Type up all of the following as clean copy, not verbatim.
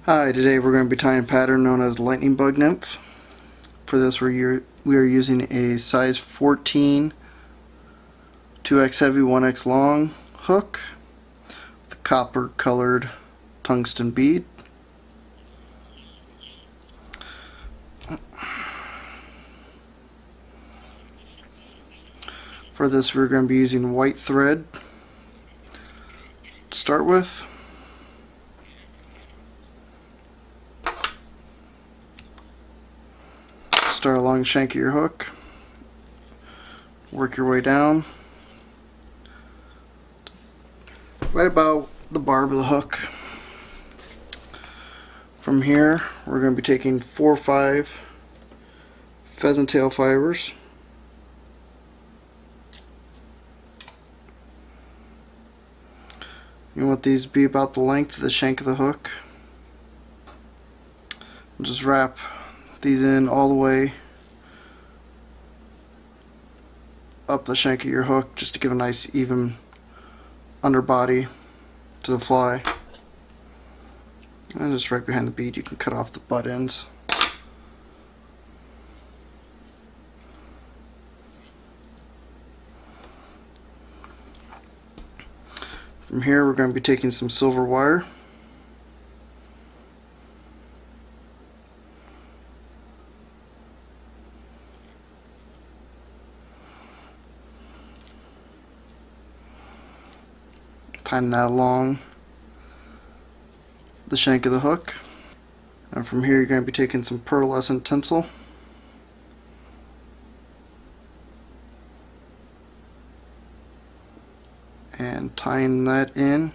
Hi, today we're going to be tying a pattern known as lightning bug nymph. For this we are using a size 14 2x heavy 1x long hook with a copper colored tungsten bead. For this we're going to be using white thread to start with. Start along the shank of your hook, work your way down right about the barb of the hook. From here we're going to be taking 4 or 5 pheasant tail fibers, you want these to be about the length of the shank of the hook. Just wrap these in all the way up the shank of your hook just to give a nice even underbody to the fly. And just right behind the bead you can cut off the butt ends. From here we're going to be taking some silver wire, tying that along the shank of the hook. And from here you're going to be taking some pearlescent tinsel and tying that in.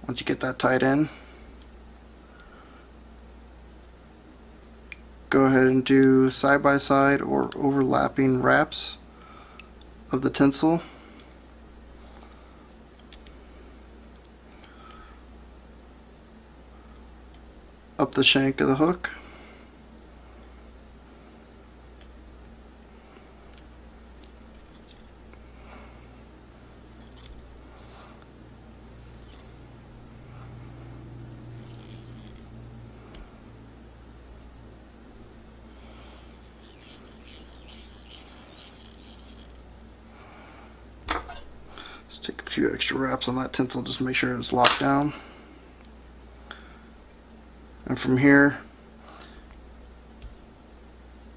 Once you get that tied in, go ahead and do side by side or overlapping wraps of the tinsel. Up the shank of the hook. Let's take a few extra wraps on that tinsel just to make sure it's locked down. And from here,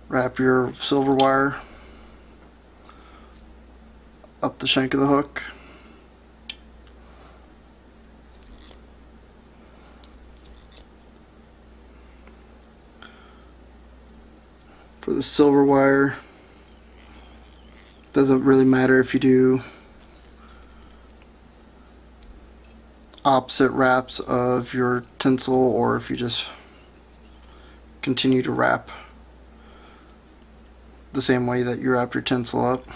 wrap your silver wire up the shank of the hook. For the silver wire, doesn't really matter if you do opposite wraps of your tinsel or if you just continue to wrap the same way that you wrap your tinsel up.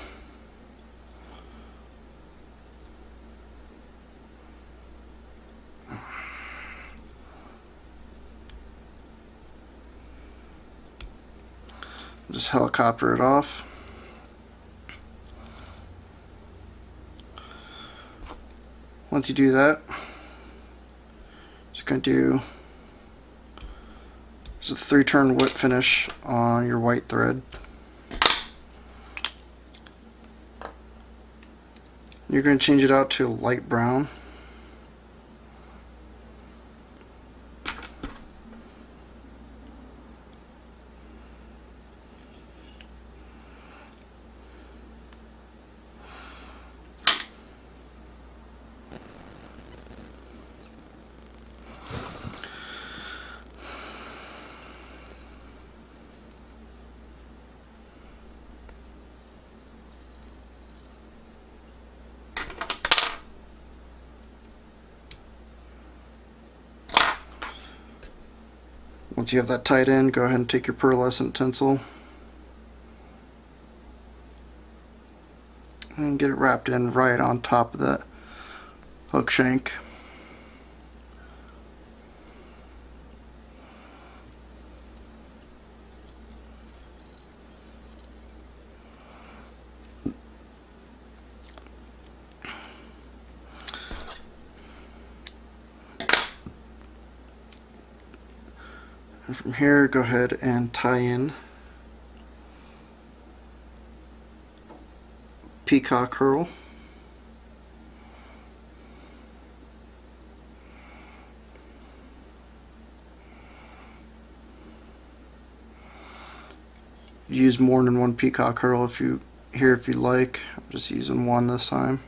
Just helicopter it off. Once you do that, just going to do a 3-turn whip finish on your white thread. You're going to change it out to a light brown. Once you have that tied in, go ahead and take your pearlescent tinsel and get it wrapped in right on top of that hook shank. And from here, go ahead and tie in Peacock Herl. Use more than one Peacock Herl if you like. I'm just using one this time.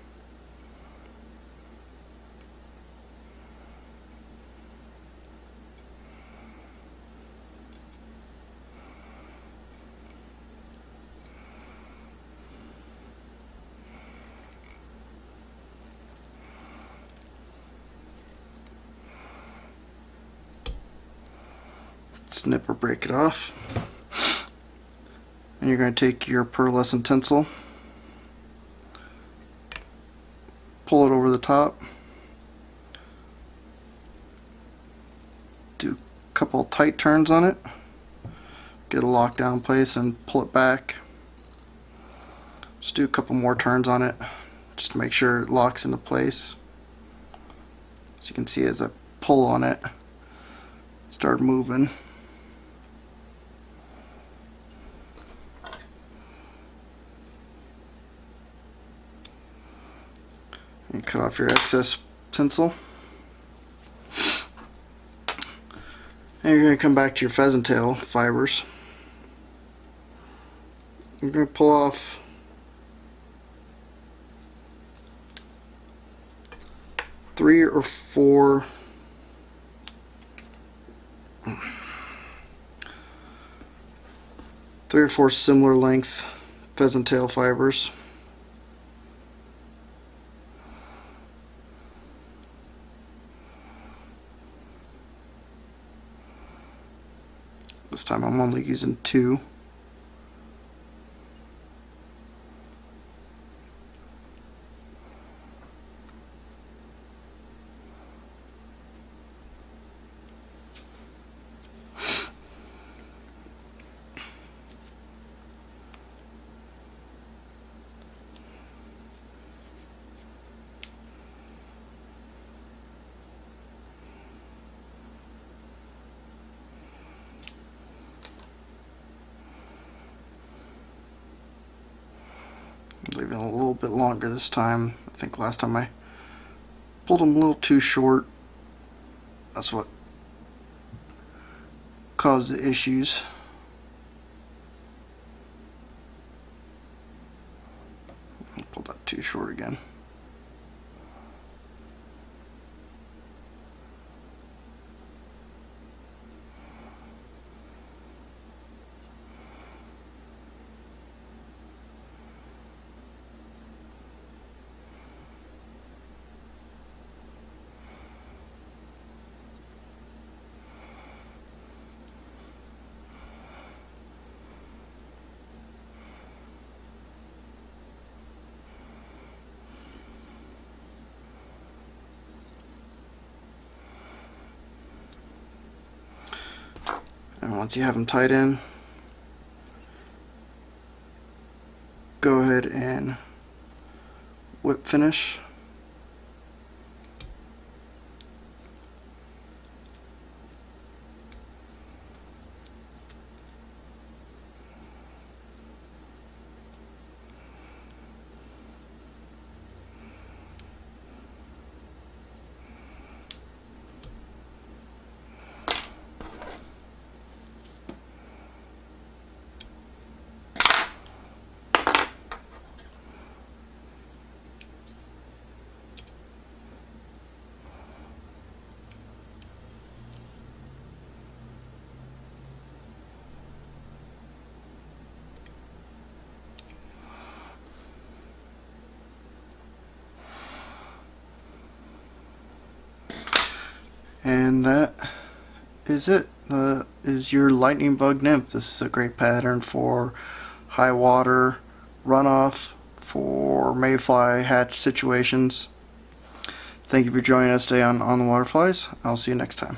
Snip or break it off. And you're going to take your pearlescent tinsel, pull it over the top, do a couple tight turns on it, get it locked down in place and pull it back. Just do a couple more turns on it just to make sure it locks into place. So you can see as I pull on it, start moving. And cut off your excess tinsel. And you're going to come back to your pheasant tail fibers. You're going to pull off three or four similar length pheasant tail fibers. This time I'm only using two. Leaving a little bit longer this time. I think last time I pulled them a little too short. That's what caused the issues. I pulled that too short again. And once you have them tied in, go ahead and whip finish. And that is it. Is your lightning bug nymph. This is a great pattern for high water runoff, for mayfly hatch situations. Thank you for joining us today on the Waterflies. I'll see you next time.